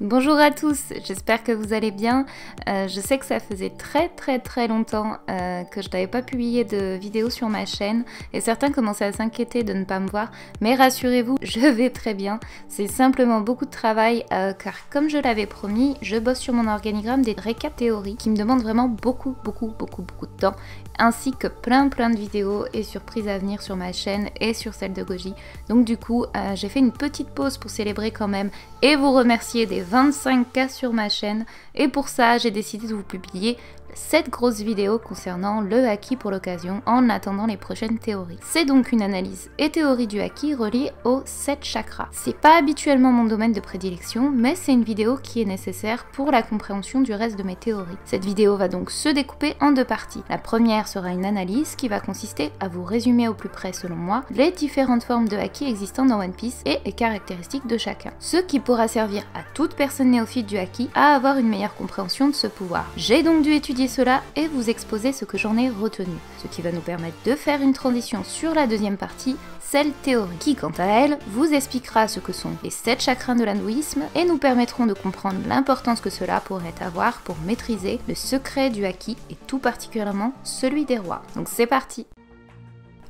Bonjour à tous, j'espère que vous allez bien. Je sais que ça faisait très longtemps que je n'avais pas publié de vidéo sur ma chaîne et certains commençaient à s'inquiéter de ne pas me voir, mais rassurez-vous, je vais très bien. C'est simplement beaucoup de travail car comme je l'avais promis, je bosse sur mon organigramme des récaps théories qui me demandent vraiment beaucoup de temps, ainsi que plein de vidéos et surprises à venir sur ma chaîne et sur celle de Goji. Donc du coup, j'ai fait une petite pause pour célébrer quand même et vous remercier des 25K sur ma chaîne, et pour ça j'ai décidé de vous publier 7 grosses vidéos concernant le Haki pour l'occasion en attendant les prochaines théories. C'est donc une analyse et théorie du Haki reliée aux 7 chakras. C'est pas habituellement mon domaine de prédilection, mais c'est une vidéo qui est nécessaire pour la compréhension du reste de mes théories. Cette vidéo va donc se découper en deux parties. La première sera une analyse qui va consister à vous résumer au plus près selon moi les différentes formes de Haki existantes dans One Piece et les caractéristiques de chacun. Ce qui pourra servir à toute personne néophyte du Haki à avoir une meilleure compréhension de ce pouvoir. J'ai donc dû étudier cela et vous exposer ce que j'en ai retenu, ce qui va nous permettre de faire une transition sur la deuxième partie, celle théorie, qui quant à elle vous expliquera ce que sont les 7 chakrins de l'hindouisme et nous permettront de comprendre l'importance que cela pourrait avoir pour maîtriser le secret du Haki et tout particulièrement celui des rois. Donc c'est parti!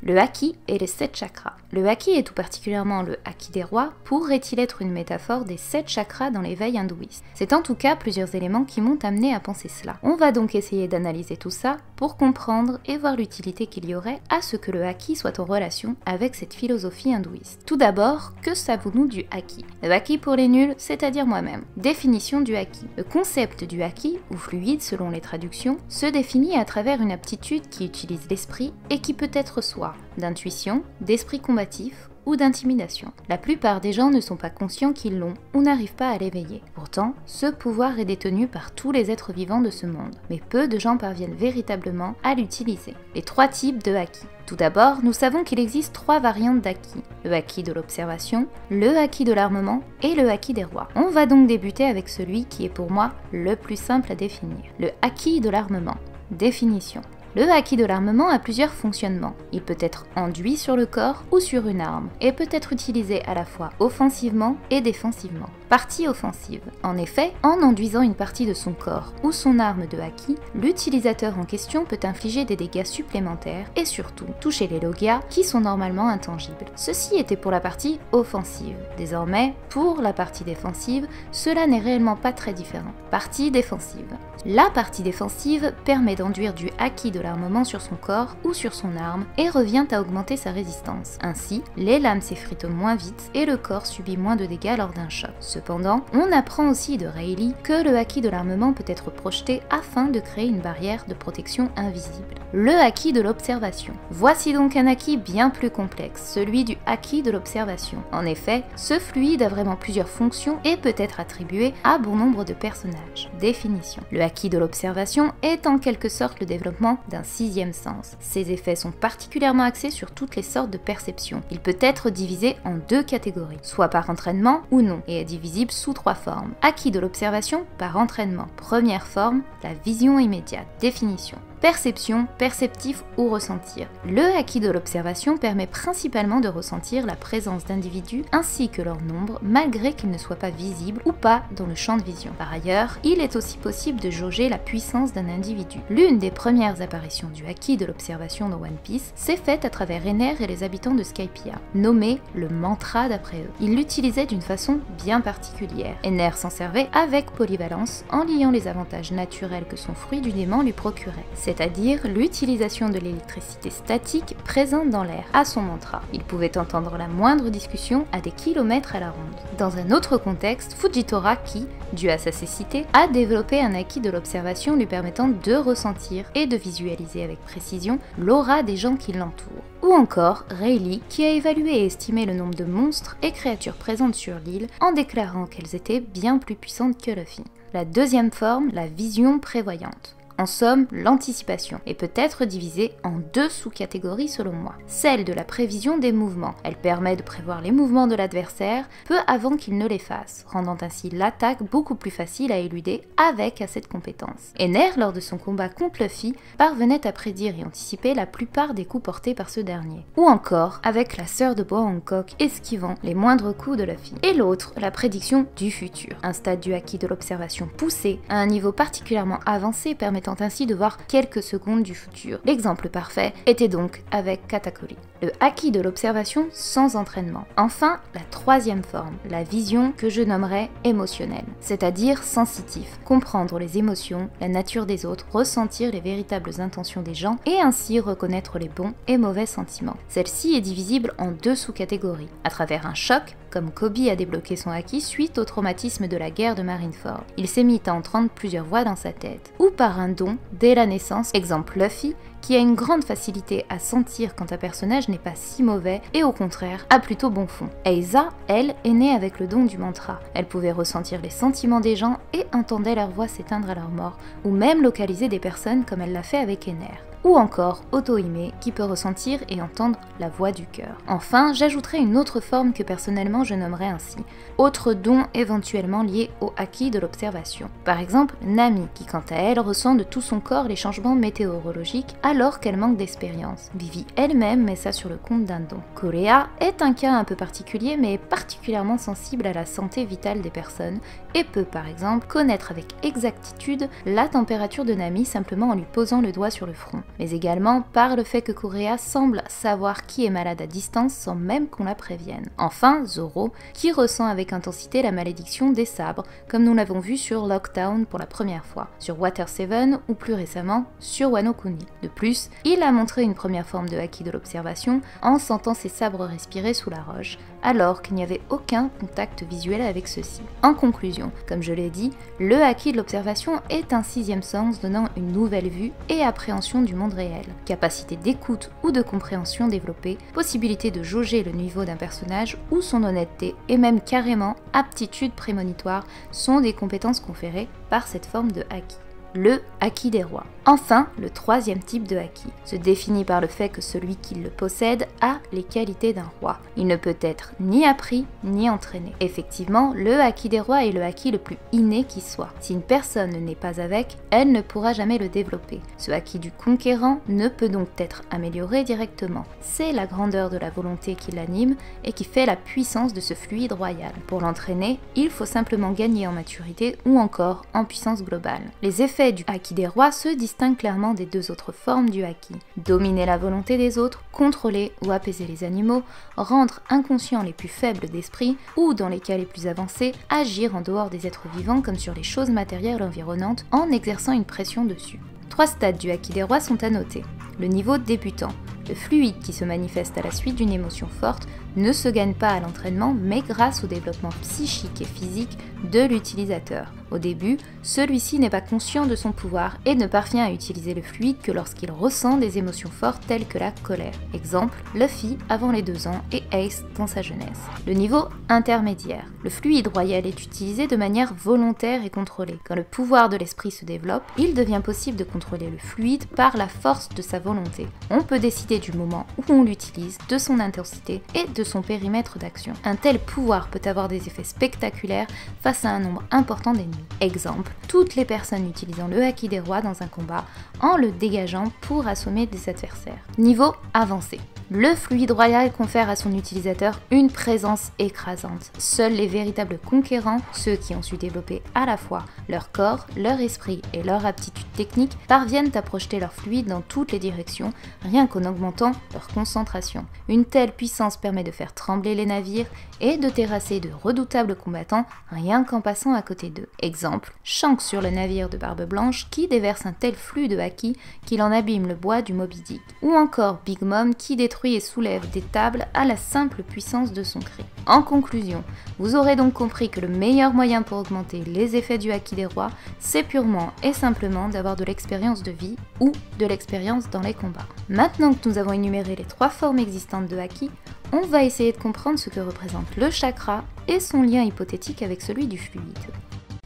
Le Haki et les 7 chakras. Le Haki et tout particulièrement le Haki des rois pourrait-il être une métaphore des 7 chakras dans l'éveil hindouiste? C'est en tout cas plusieurs éléments qui m'ont amené à penser cela. On va donc essayer d'analyser tout ça pour comprendre et voir l'utilité qu'il y aurait à ce que le Haki soit en relation avec cette philosophie hindouiste. Tout d'abord, que savons-nous du Haki? Le Haki pour les nuls, c'est-à-dire moi-même. Définition du Haki. Le concept du Haki, ou fluide selon les traductions, se définit à travers une aptitude qui utilise l'esprit et qui peut être soit d'intuition, d'esprit combatif ou d'intimidation. La plupart des gens ne sont pas conscients qu'ils l'ont ou n'arrivent pas à l'éveiller. Pourtant, ce pouvoir est détenu par tous les êtres vivants de ce monde, mais peu de gens parviennent véritablement à l'utiliser. Les 3 types de Haki. Tout d'abord, nous savons qu'il existe 3 variantes d'Haki. Le Haki de l'observation, le Haki de l'armement et le Haki des rois. On va donc débuter avec celui qui est pour moi le plus simple à définir. Le Haki de l'armement. Définition. Le Haki de l'armement a plusieurs fonctionnements. Il peut être enduit sur le corps ou sur une arme, et peut être utilisé à la fois offensivement et défensivement. Partie offensive. En effet, en enduisant une partie de son corps ou son arme de Haki, l'utilisateur en question peut infliger des dégâts supplémentaires et surtout toucher les logias qui sont normalement intangibles. Ceci était pour la partie offensive. Désormais, pour la partie défensive, cela n'est réellement pas très différent. Partie défensive. La partie défensive permet d'enduire du Haki de l'armement sur son corps ou sur son arme et revient à augmenter sa résistance. Ainsi, les lames s'effritent moins vite et le corps subit moins de dégâts lors d'un choc. Cependant, on apprend aussi de Rayleigh que le Haki de l'armement peut être projeté afin de créer une barrière de protection invisible. Le Haki de l'observation. Voici donc un Haki bien plus complexe, celui du Haki de l'observation. En effet, ce fluide a vraiment plusieurs fonctions et peut être attribué à bon nombre de personnages. Définition. Le Haki de l'observation est en quelque sorte le développement d'un 6e sens. Ses effets sont particulièrement axés sur toutes les sortes de perceptions. Il peut être divisé en 2 catégories, soit par entraînement ou non, et est divisible sous 3 formes. Haki de l'observation par entraînement. Première forme, la vision immédiate. Définition. Perception, perceptif ou ressentir. Le Haki de l'observation permet principalement de ressentir la présence d'individus ainsi que leur nombre malgré qu'ils ne soient pas visibles ou pas dans le champ de vision. Par ailleurs, il est aussi possible de jauger la puissance d'un individu. L'une des premières apparitions du Haki de l'observation dans One Piece s'est faite à travers Ener et les habitants de Skypiea, nommé le mantra d'après eux. Ils l'utilisaient d'une façon bien particulière. Ener s'en servait avec polyvalence en liant les avantages naturels que son fruit du démon lui procurait, c'est-à-dire l'utilisation de l'électricité statique présente dans l'air à son mantra. Il pouvait entendre la moindre discussion à des kilomètres à la ronde. Dans un autre contexte, Fujitora qui, dû à sa cécité, a développé un Haki de l'observation lui permettant de ressentir et de visualiser avec précision l'aura des gens qui l'entourent. Ou encore Rayleigh qui a évalué et estimé le nombre de monstres et créatures présentes sur l'île en déclarant qu'elles étaient bien plus puissantes que Luffy. La deuxième forme, la vision prévoyante. En somme, l'anticipation, et peut être divisée en deux sous-catégories selon moi. Celle de la prévision des mouvements. Elle permet de prévoir les mouvements de l'adversaire peu avant qu'il ne les fasse, rendant ainsi l'attaque beaucoup plus facile à éluder avec assez de compétences. Ener, lors de son combat contre Luffy, parvenait à prédire et anticiper la plupart des coups portés par ce dernier. Ou encore avec la sœur de Boa Hancock esquivant les moindres coups de Luffy. Et l'autre, la prédiction du futur. Un stade du haki de l'observation poussé, à un niveau particulièrement avancé permettant ainsi de voir quelques secondes du futur. L'exemple parfait était donc avec Katakuri. Le haki de l'observation sans entraînement. Enfin, la troisième forme, la vision que je nommerais émotionnelle, c'est-à-dire sensitif, comprendre les émotions, la nature des autres, ressentir les véritables intentions des gens et ainsi reconnaître les bons et mauvais sentiments. Celle-ci est divisible en deux sous-catégories, à travers un choc, comme Kobe a débloqué son haki suite au traumatisme de la guerre de Marineford. Il s'est mis à entendre plusieurs voix dans sa tête. Ou par un don dès la naissance, exemple Luffy, qui a une grande facilité à sentir quand un personnage n'est pas si mauvais et au contraire a plutôt bon fond. Eiza, elle, est née avec le don du mantra. Elle pouvait ressentir les sentiments des gens et entendait leur voix s'éteindre à leur mort, ou même localiser des personnes comme elle l'a fait avec Ener. Ou encore Otohime qui peut ressentir et entendre la voix du cœur. Enfin, j'ajouterai une autre forme que personnellement je nommerais ainsi, autre don éventuellement lié au haki de l'observation. Par exemple, Nami qui quant à elle ressent de tout son corps les changements météorologiques alors qu'elle manque d'expérience. Vivi elle-même met ça sur le compte d'un don. Korea est un cas un peu particulier mais est particulièrement sensible à la santé vitale des personnes et peut par exemple connaître avec exactitude la température de Nami simplement en lui posant le doigt sur le front. Mais également par le fait que Korea semble savoir qui est malade à distance sans même qu'on la prévienne. Enfin, Zoro, qui ressent avec intensité la malédiction des sabres, comme nous l'avons vu sur Lockdown pour la première fois, sur Water 7 ou plus récemment sur Wano Kuni. De plus, il a montré une première forme de haki de l'observation en sentant ses sabres respirer sous la roche, alors qu'il n'y avait aucun contact visuel avec ceux-ci. En conclusion, comme je l'ai dit, le haki de l'observation est un sixième sens donnant une nouvelle vue et appréhension du monde réel. Capacité d'écoute ou de compréhension développée, possibilité de jauger le niveau d'un personnage ou son honnêteté et même carrément aptitude prémonitoire sont des compétences conférées par cette forme de haki. Le haki des rois. Enfin, le troisième type de haki se définit par le fait que celui qui le possède a les qualités d'un roi. Il ne peut être ni appris ni entraîné. Effectivement, le haki des rois est le haki le plus inné qui soit. Si une personne n'est pas avec, elle ne pourra jamais le développer. Ce haki du conquérant ne peut donc être amélioré directement. C'est la grandeur de la volonté qui l'anime et qui fait la puissance de ce fluide royal. Pour l'entraîner, il faut simplement gagner en maturité ou encore en puissance globale. Les effets du haki des rois se distinguent clairement des deux autres formes du haki. Dominer la volonté des autres, contrôler ou apaiser les animaux, rendre inconscients les plus faibles d'esprit ou, dans les cas les plus avancés, agir en dehors des êtres vivants comme sur les choses matérielles environnantes en exerçant une pression dessus. Trois stades du haki des rois sont à noter. Le niveau débutant. Le fluide qui se manifeste à la suite d'une émotion forte ne se gagne pas à l'entraînement mais grâce au développement psychique et physique de l'utilisateur. Au début, celui-ci n'est pas conscient de son pouvoir et ne parvient à utiliser le fluide que lorsqu'il ressent des émotions fortes telles que la colère. Exemple, Luffy avant les 2 ans et Ace dans sa jeunesse. Le niveau intermédiaire. Le fluide royal est utilisé de manière volontaire et contrôlée. Quand le pouvoir de l'esprit se développe, il devient possible de contrôler le fluide par la force de sa volonté. On peut décider du moment où on l'utilise, de son intensité et de son périmètre d'action. Un tel pouvoir peut avoir des effets spectaculaires face à un nombre important d'ennemis. Exemple, toutes les personnes utilisant le haki des rois dans un combat en le dégageant pour assommer des adversaires. Niveau avancé. Le fluide royal confère à son utilisateur une présence écrasante. Seuls les véritables conquérants, ceux qui ont su développer à la fois leur corps, leur esprit et leur aptitude technique, parviennent à projeter leur fluide dans toutes les directions, rien qu'en augmentant leur concentration. Une telle puissance permet de faire trembler les navires et de terrasser de redoutables combattants rien qu'en passant à côté d'eux. Exemple, Shanks sur le navire de Barbe Blanche qui déverse un tel flux de haki qu'il en abîme le bois du Moby Dick. Ou encore Big Mom qui détruit et soulève des tables à la simple puissance de son cri. En conclusion, vous aurez donc compris que le meilleur moyen pour augmenter les effets du haki des rois, c'est purement et simplement d'avoir de l'expérience de vie ou de l'expérience dans les combats. Maintenant que nous avons énuméré les 3 formes existantes de haki, on va essayer de comprendre ce que représente le chakra et son lien hypothétique avec celui du fluide.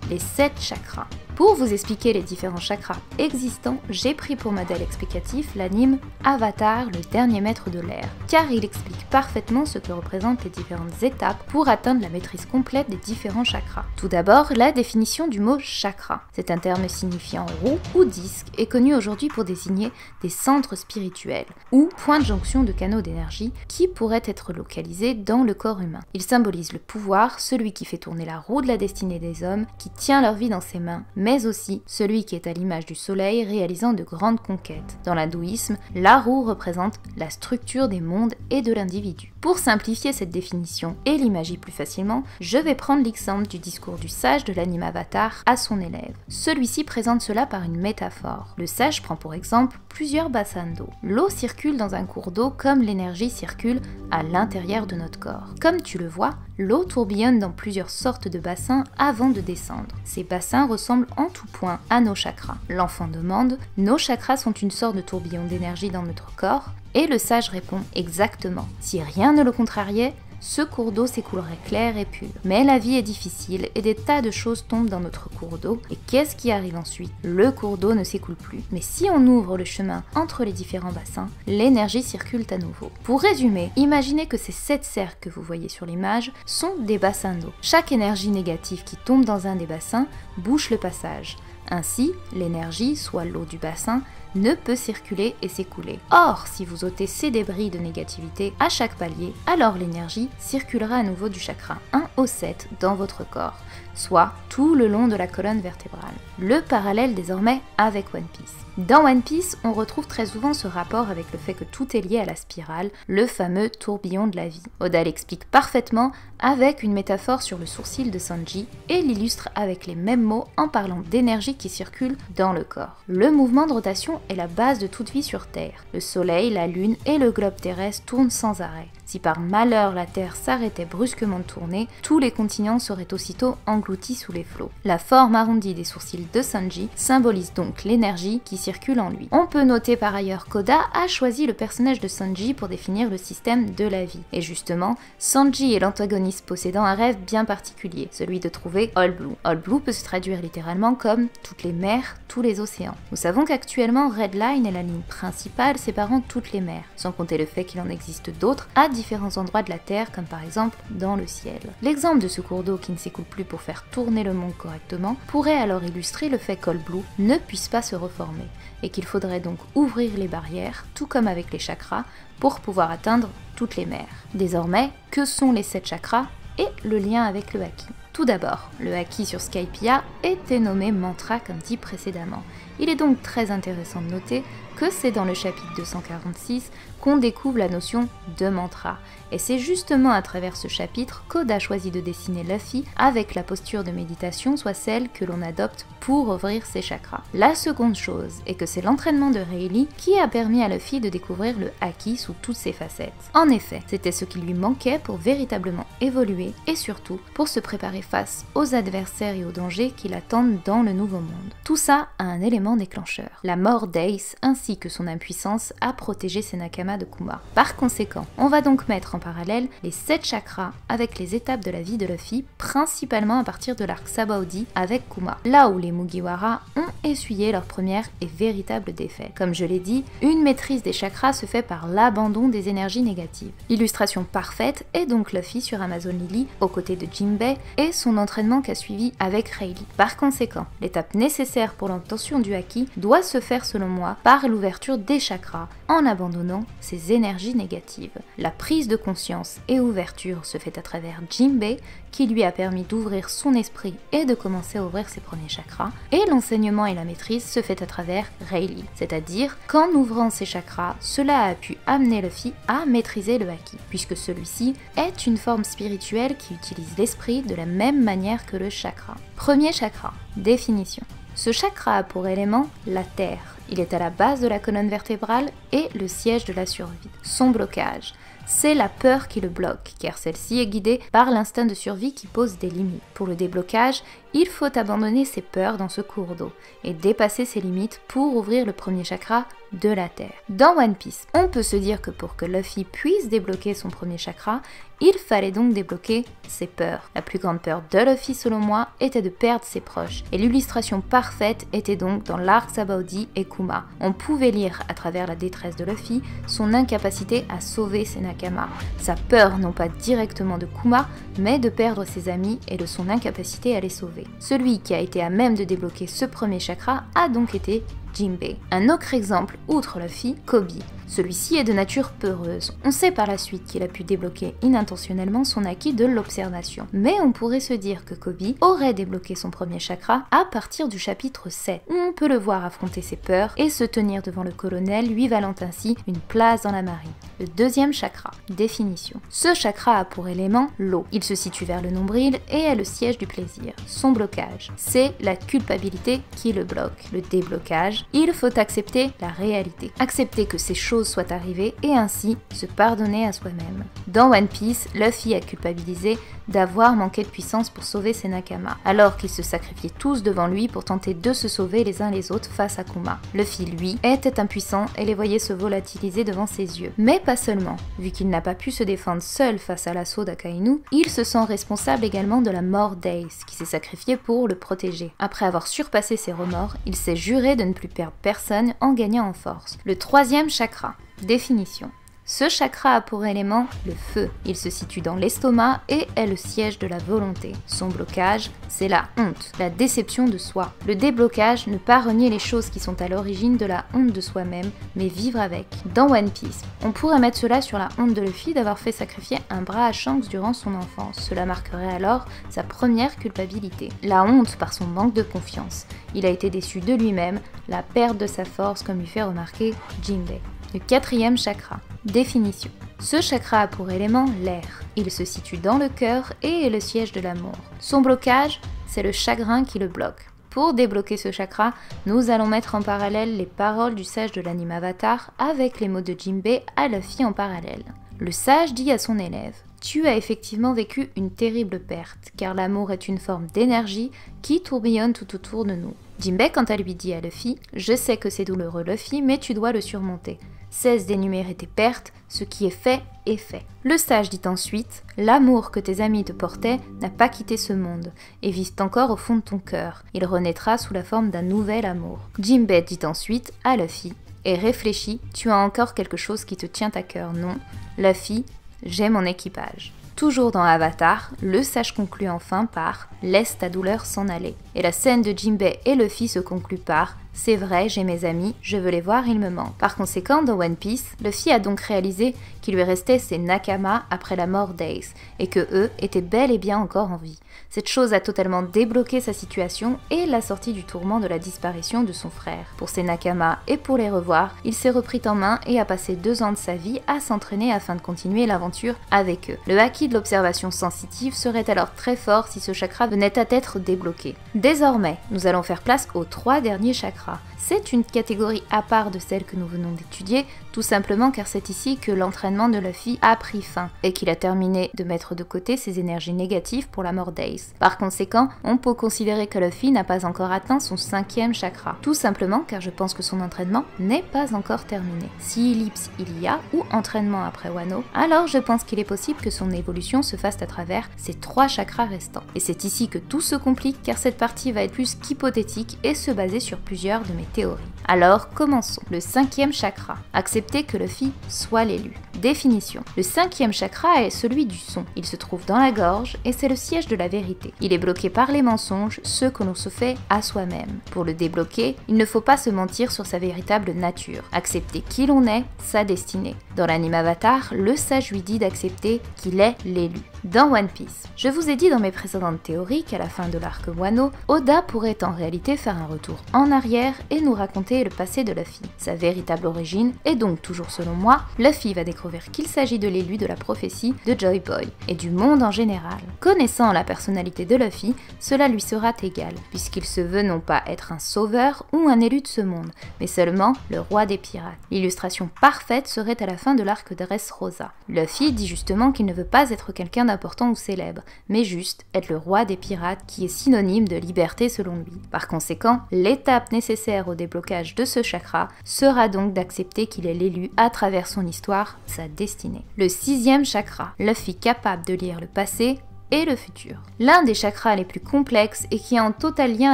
Les 7 chakras. Pour vous expliquer les différents chakras existants, j'ai pris pour modèle explicatif l'anime Avatar, le dernier maître de l'air, car il explique parfaitement ce que représentent les différentes étapes pour atteindre la maîtrise complète des différents chakras. Tout d'abord, la définition du mot chakra. C'est un terme signifiant roue ou disque et connu aujourd'hui pour désigner des centres spirituels ou points de jonction de canaux d'énergie qui pourraient être localisés dans le corps humain. Il symbolise le pouvoir, celui qui fait tourner la roue de la destinée des hommes, qui tient leur vie dans ses mains, mais aussi celui qui est à l'image du soleil réalisant de grandes conquêtes. Dans l'hindouisme, la roue représente la structure des mondes et de l'individu. Pour simplifier cette définition et l'imager plus facilement, je vais prendre l'exemple du discours du sage de l'anime Avatar à son élève. Celui-ci présente cela par une métaphore. Le sage prend pour exemple plusieurs bassins d'eau. L'eau circule dans un cours d'eau comme l'énergie circule à l'intérieur de notre corps. Comme tu le vois, l'eau tourbillonne dans plusieurs sortes de bassins avant de descendre. Ces bassins ressemblent en tout point à nos chakras. L'enfant demande « Nos chakras sont une sorte de tourbillon d'énergie dans notre corps ?» Et le sage répond « Exactement. Si rien ne le contrariait, ce cours d'eau s'écoulerait clair et pur. Mais la vie est difficile et des tas de choses tombent dans notre cours d'eau. Et qu'est-ce qui arrive ensuite? Le cours d'eau ne s'écoule plus. Mais si on ouvre le chemin entre les différents bassins, l'énergie circule à nouveau. Pour résumer, imaginez que ces 7 cercles que vous voyez sur l'image sont des bassins d'eau. Chaque énergie négative qui tombe dans un des bassins bouche le passage. Ainsi, l'énergie, soit l'eau du bassin, ne peut circuler et s'écouler. Or, si vous ôtez ces débris de négativité à chaque palier, alors l'énergie circulera à nouveau du chakra 1 au 7 dans votre corps, soit tout le long de la colonne vertébrale. Le parallèle désormais avec One Piece. Dans One Piece, on retrouve très souvent ce rapport avec le fait que tout est lié à la spirale, le fameux tourbillon de la vie. Oda l'explique parfaitement avec une métaphore sur le sourcil de Sanji et l'illustre avec les mêmes mots en parlant d'énergie qui circule dans le corps. Le mouvement de rotation est la base de toute vie sur Terre. Le soleil, la lune et le globe terrestre tournent sans arrêt. Si par malheur la Terre s'arrêtait brusquement de tourner, tous les continents seraient aussitôt engloutis sous les flots. La forme arrondie des sourcils de Sanji symbolise donc l'énergie qui circule en lui. On peut noter par ailleurs qu'Oda a choisi le personnage de Sanji pour définir le système de la vie. Et justement, Sanji est l'antagoniste possédant un rêve bien particulier, celui de trouver All Blue. All Blue peut se traduire littéralement comme toutes les mers, tous les océans. Nous savons qu'actuellement Red Line est la ligne principale séparant toutes les mers, sans compter le fait qu'il en existe d'autres à différents endroits de la Terre, comme par exemple dans le ciel. L'exemple de ce cours d'eau qui ne s'écoule plus pour faire tourner le monde correctement pourrait alors illustrer le fait qu'All Blue ne puisse pas se reformer, et qu'il faudrait donc ouvrir les barrières, tout comme avec les chakras, pour pouvoir atteindre toutes les mers. Désormais, que sont les 7 chakras et le lien avec le Haki? Tout d'abord, le Haki sur Skypiea était nommé mantra comme dit précédemment. Il est donc très intéressant de noter que c'est dans le chapitre 246 qu'on découvre la notion de mantra. Et c'est justement à travers ce chapitre qu'Oda choisit de dessiner Luffy avec la posture de méditation, soit celle que l'on adopte pour ouvrir ses chakras. La seconde chose est que c'est l'entraînement de Rayleigh qui a permis à Luffy de découvrir le Haki sous toutes ses facettes. En effet, c'était ce qui lui manquait pour véritablement évoluer et surtout pour se préparer face aux adversaires et aux dangers qui l'attendent dans le nouveau monde. Tout ça a un élément déclencheur, la mort d'Ace ainsi que son impuissance à protéger ses Nakama de Kuma. Par conséquent, on va donc mettre en parallèle les 7 chakras avec les étapes de la vie de Luffy, principalement à partir de l'arc Sabaody avec Kuma, là où les Mugiwara ont essuyé leur première et véritable défaite. Comme je l'ai dit, une maîtrise des chakras se fait par l'abandon des énergies négatives. L'illustration parfaite est donc Luffy sur Amazon Lily aux côtés de Jinbei et son entraînement qu'a suivi avec Rayleigh. Par conséquent, l'étape nécessaire pour l'obtention du Haki doit se faire selon moi par l'ouverture des chakras en abandonnant ces énergies négatives. La prise de conscience et ouverture se fait à travers Jinbei qui lui a permis d'ouvrir son esprit et de commencer à ouvrir ses premiers chakras, et l'enseignement et la maîtrise se fait à travers Rayleigh, c'est-à-dire qu'en ouvrant ses chakras, cela a pu amener Luffy à maîtriser le Haki, puisque celui-ci est une forme spirituelle qui utilise l'esprit de la même manière que le chakra. Premier chakra, définition. Ce chakra a pour élément la terre. Il est à la base de la colonne vertébrale et le siège de la survie. son blocage. C'est la peur qui le bloque, car celle-ci est guidée par l'instinct de survie qui pose des limites. Pour le déblocage, il faut abandonner ses peurs dans ce cours d'eau et dépasser ses limites pour ouvrir le premier chakra de la Terre. Dans One Piece, on peut se dire que pour que Luffy puisse débloquer son premier chakra, il fallait donc débloquer ses peurs. La plus grande peur de Luffy, selon moi, était de perdre ses proches. Et l'illustration parfaite était donc dans l'arc Sabaody et Kuma. On pouvait lire à travers la détresse de Luffy son incapacité à sauver ses Nakama. Sa peur non pas directement de Kuma, mais de perdre ses amis et de son incapacité à les sauver. Celui qui a été à même de débloquer ce premier chakra a donc été Jinbei. Un autre exemple, outre Luffy, Kobe. Celui-ci est de nature peureuse. On sait par la suite qu'il a pu débloquer inintentionnellement son acquis de l'observation. Mais on pourrait se dire que Kobe aurait débloqué son premier chakra à partir du chapitre 7, où on peut le voir affronter ses peurs et se tenir devant le colonel, lui valant ainsi une place dans la marine. Le deuxième chakra, définition. Ce chakra a pour élément l'eau. Il se situe vers le nombril et est le siège du plaisir. Son blocage, c'est la culpabilité qui le bloque. Le déblocage, il faut accepter la réalité. Accepter que ces choses soient arrivées et ainsi se pardonner à soi-même. Dans One Piece, Luffy a culpabilisé d'avoir manqué de puissance pour sauver ses Nakama, alors qu'ils se sacrifiaient tous devant lui pour tenter de se sauver les uns les autres face à Kuma. Luffy, lui, était impuissant et les voyait se volatiliser devant ses yeux. Mais pas seulement. Vu qu'il n'a pas pu se défendre seul face à l'assaut d'Akainu, il se sent responsable également de la mort d'Ace, qui s'est sacrifié pour le protéger. Après avoir surpassé ses remords, il s'est juré de ne plus perdre personne en gagnant en force. Le troisième chakra. Définition. Ce chakra a pour élément le feu. Il se situe dans l'estomac et est le siège de la volonté. Son blocage, c'est la honte, la déception de soi. Le déblocage, ne pas renier les choses qui sont à l'origine de la honte de soi-même, mais vivre avec. Dans One Piece, on pourrait mettre cela sur la honte de Luffy d'avoir fait sacrifier un bras à Shanks durant son enfance. Cela marquerait alors sa première culpabilité. La honte par son manque de confiance. Il a été déçu de lui-même, la perte de sa force comme lui fait remarquer Jinbei. Le quatrième chakra. Définition. Ce chakra a pour élément l'air. Il se situe dans le cœur et est le siège de l'amour. Son blocage, c'est le chagrin qui le bloque. Pour débloquer ce chakra, nous allons mettre en parallèle les paroles du sage de l'anime Avatar avec les mots de Jinbei à Luffy en parallèle. Le sage dit à son élève: tu as effectivement vécu une terrible perte, car l'amour est une forme d'énergie qui tourbillonne tout autour de nous. Jinbei, quant à lui, dit à Luffy: je sais que c'est douloureux Luffy, mais tu dois le surmonter. Cesse d'énumérer tes pertes, ce qui est fait est fait. Le sage dit ensuite: l'amour que tes amis te portaient n'a pas quitté ce monde, et vit encore au fond de ton cœur. Il renaîtra sous la forme d'un nouvel amour. Jinbei dit ensuite à Luffy: et réfléchis, tu as encore quelque chose qui te tient à cœur, non? Luffy: j'ai mon équipage. Toujours dans Avatar, le sage conclut enfin par « laisse ta douleur s'en aller ». Et la scène de Jinbei et Luffy se conclut par « c'est vrai, j'ai mes amis, je veux les voir, ils me manquent ». Par conséquent, dans One Piece, Luffy a donc réalisé qu'il lui restait ses Nakama après la mort d'Ace, et que eux étaient bel et bien encore en vie. Cette chose a totalement débloqué sa situation et l'a sorti du tourment de la disparition de son frère. Pour ses Nakama et pour les revoir, il s'est repris en main et a passé 2 ans de sa vie à s'entraîner afin de continuer l'aventure avec eux. Le acquis de l'observation sensitive serait alors très fort si ce chakra venait à être débloqué. Désormais, nous allons faire place aux 3 derniers chakras. C'est une catégorie à part de celle que nous venons d'étudier, tout simplement car c'est ici que l'entraînement de Luffy a pris fin et qu'il a terminé de mettre de côté ses énergies négatives pour la mort d'Ace. Par conséquent, on peut considérer que Luffy n'a pas encore atteint son 5e chakra, tout simplement car je pense que son entraînement n'est pas encore terminé. Si ellipse il y a, ou entraînement après Wano, alors je pense qu'il est possible que son évolution se fasse à travers ces 3 chakras restants. Et c'est ici que tout se complique car cette partie va être plus qu'hypothétique et se baser sur plusieurs de mes théories. Alors commençons. Le 5e chakra. Accepter que Luffy soit l'élu. Définition. Le 5e chakra est celui du son. Il se trouve dans la gorge et c'est le siège de la vérité. Il est bloqué par les mensonges, ceux que l'on se fait à soi-même. Pour le débloquer, il ne faut pas se mentir sur sa véritable nature. Accepter qui l'on est, sa destinée. Dans l'anime Avatar, le sage lui dit d'accepter qu'il est l'élu. Dans One Piece. Je vous ai dit dans mes précédentes théories qu'à la fin de l'arc Wano, Oda pourrait en réalité faire un retour en arrière et nous raconter le passé de Luffy, sa véritable origine, et donc toujours selon moi, Luffy va découvrir qu'il s'agit de l'élu de la prophétie de Joy Boy, et du monde en général. Connaissant la personnalité de Luffy, cela lui sera égal, puisqu'il se veut non pas être un sauveur ou un élu de ce monde, mais seulement le roi des pirates. L'illustration parfaite serait à la fin de l'arc Dressrosa. Luffy dit justement qu'il ne veut pas être quelqu'un d'important ou célèbre, mais juste être le roi des pirates qui est synonyme de liberté selon lui. Par conséquent, l'étape nécessaire au déblocage de ce chakra sera donc d'accepter qu'il est l'élu à travers son histoire, sa destinée. Le 6e chakra, Luffy capable de lire le passé et le futur. L'un des chakras les plus complexes et qui est en total lien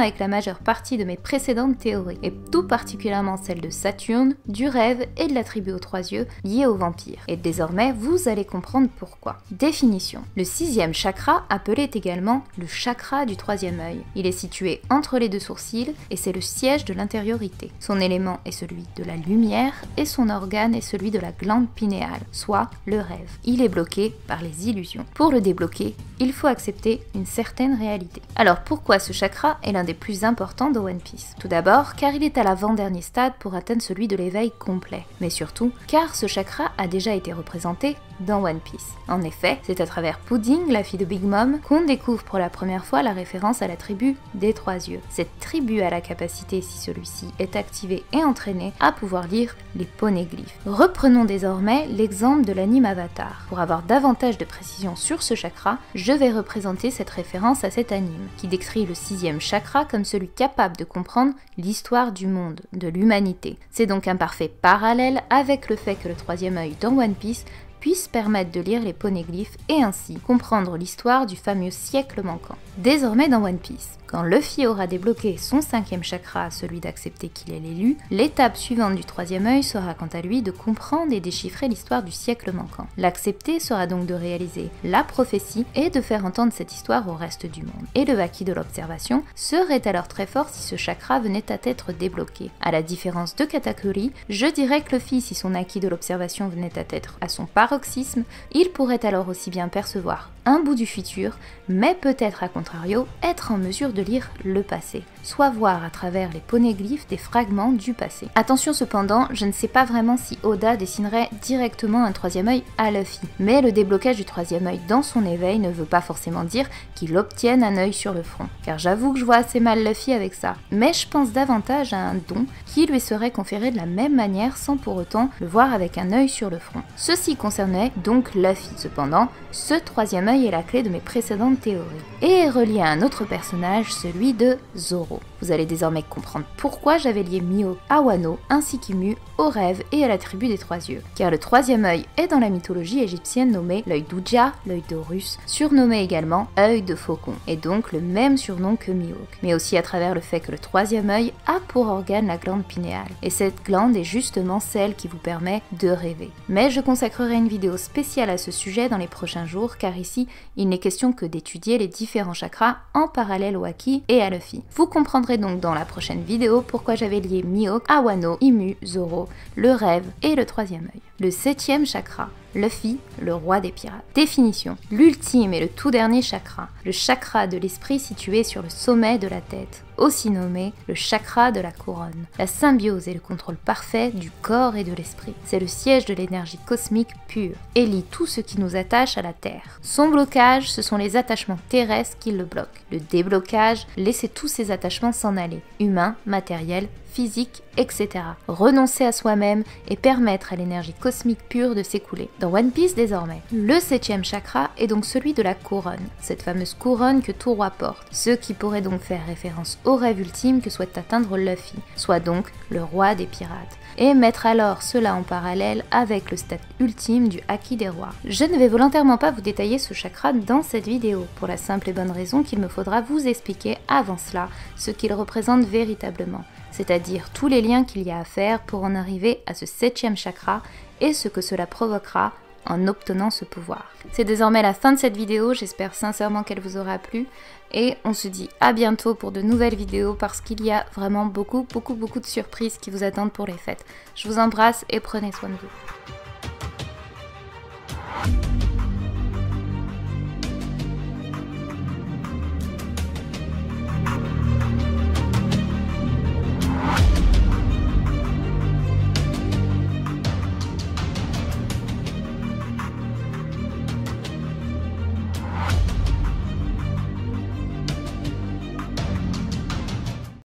avec la majeure partie de mes précédentes théories, et tout particulièrement celle de Saturne, du rêve et de la tribu aux 3 yeux liée aux vampires. Et désormais, vous allez comprendre pourquoi. Définition. Le 6e chakra, appelé également le chakra du 3e œil. Il est situé entre les 2 sourcils et c'est le siège de l'intériorité. Son élément est celui de la lumière et son organe est celui de la glande pinéale, soit le rêve. Il est bloqué par les illusions. Pour le débloquer, il faut accepter une certaine réalité. Alors pourquoi ce chakra est l'un des plus importants de One Piece? Tout d'abord car il est à l'avant-dernier stade pour atteindre celui de l'éveil complet, mais surtout car ce chakra a déjà été représenté dans One Piece. En effet, c'est à travers Pudding, la fille de Big Mom, qu'on découvre pour la première fois la référence à la tribu des 3 yeux. Cette tribu a la capacité, si celui-ci est activé et entraîné, à pouvoir lire les poneglyphes. Reprenons désormais l'exemple de l'anime Avatar. Pour avoir davantage de précision sur ce chakra, je vais représenter cette référence à cet anime, qui décrit le 6e chakra comme celui capable de comprendre l'histoire du monde, de l'humanité. C'est donc un parfait parallèle avec le fait que le 3e œil dans One Piece puisse permettre de lire les poneglyphes et ainsi comprendre l'histoire du fameux siècle manquant. Désormais dans One Piece, quand Luffy aura débloqué son 5e chakra, celui d'accepter qu'il est l'élu, l'étape suivante du 3e œil sera quant à lui de comprendre et déchiffrer l'histoire du siècle manquant. L'accepter sera donc de réaliser la prophétie et de faire entendre cette histoire au reste du monde. Et le haki de l'observation serait alors très fort si ce chakra venait à être débloqué. À la différence de Katakuri, je dirais que Luffy, si son haki de l'observation venait à être à son paroxysme, il pourrait alors aussi bien percevoir un bout du futur, mais peut-être à contrario, être en mesure de lire le passé, soit voir à travers les poneglyphes des fragments du passé. Attention cependant, je ne sais pas vraiment si Oda dessinerait directement un 3e œil à Luffy, mais le déblocage du 3e œil dans son éveil ne veut pas forcément dire qu'il obtienne un œil sur le front, car j'avoue que je vois assez mal Luffy avec ça, mais je pense davantage à un don qui lui serait conféré de la même manière sans pour autant le voir avec un œil sur le front. Ceci concernait donc Luffy. Cependant, ce 3e œil est la clé de mes précédentes théories, et est relié à un autre personnage, celui de Zoro. Vous allez désormais comprendre pourquoi j'avais lié Mihawk à Wano, ainsi qu'Imu au rêve et à la tribu des 3 yeux. Car le 3e œil est dans la mythologie égyptienne nommé l'œil d'Uja, l'œil d'Horus, surnommé également œil de faucon, et donc le même surnom que Mihawk. Mais aussi à travers le fait que le 3e œil a pour organe la glande pinéale, et cette glande est justement celle qui vous permet de rêver. Mais je consacrerai une vidéo spéciale à ce sujet dans les prochains jours, car ici, il n'est question que d'étudier les différents chakras en parallèle au haki et à Luffy. Vous comprendrez donc dans la prochaine vidéo pourquoi j'avais lié Mihawk à Wano, Imu, Zoro, le rêve et le 3e œil. Le 7e chakra, Luffy, le roi des pirates. Définition. L'ultime et le tout dernier chakra, le chakra de l'esprit situé sur le sommet de la tête, aussi nommé le chakra de la couronne. La symbiose et le contrôle parfait du corps et de l'esprit. C'est le siège de l'énergie cosmique pure et lie tout ce qui nous attache à la Terre. Son blocage, ce sont les attachements terrestres qui le bloquent. Le déblocage, laisser tous ces attachements s'en aller, humains, matériels, physique, etc. Renoncer à soi-même et permettre à l'énergie cosmique pure de s'écouler. Dans One Piece désormais, le 7e chakra est donc celui de la couronne, cette fameuse couronne que tout roi porte, ce qui pourrait donc faire référence au rêve ultime que souhaite atteindre Luffy, soit donc le roi des pirates, et mettre alors cela en parallèle avec le stade ultime du haki des rois. Je ne vais volontairement pas vous détailler ce chakra dans cette vidéo, pour la simple et bonne raison qu'il me faudra vous expliquer avant cela ce qu'il représente véritablement, c'est-à-dire tous les liens qu'il y a à faire pour en arriver à ce 7e chakra et ce que cela provoquera en obtenant ce pouvoir. C'est désormais la fin de cette vidéo, j'espère sincèrement qu'elle vous aura plu et on se dit à bientôt pour de nouvelles vidéos parce qu'il y a vraiment beaucoup de surprises qui vous attendent pour les fêtes. Je vous embrasse et prenez soin de vous.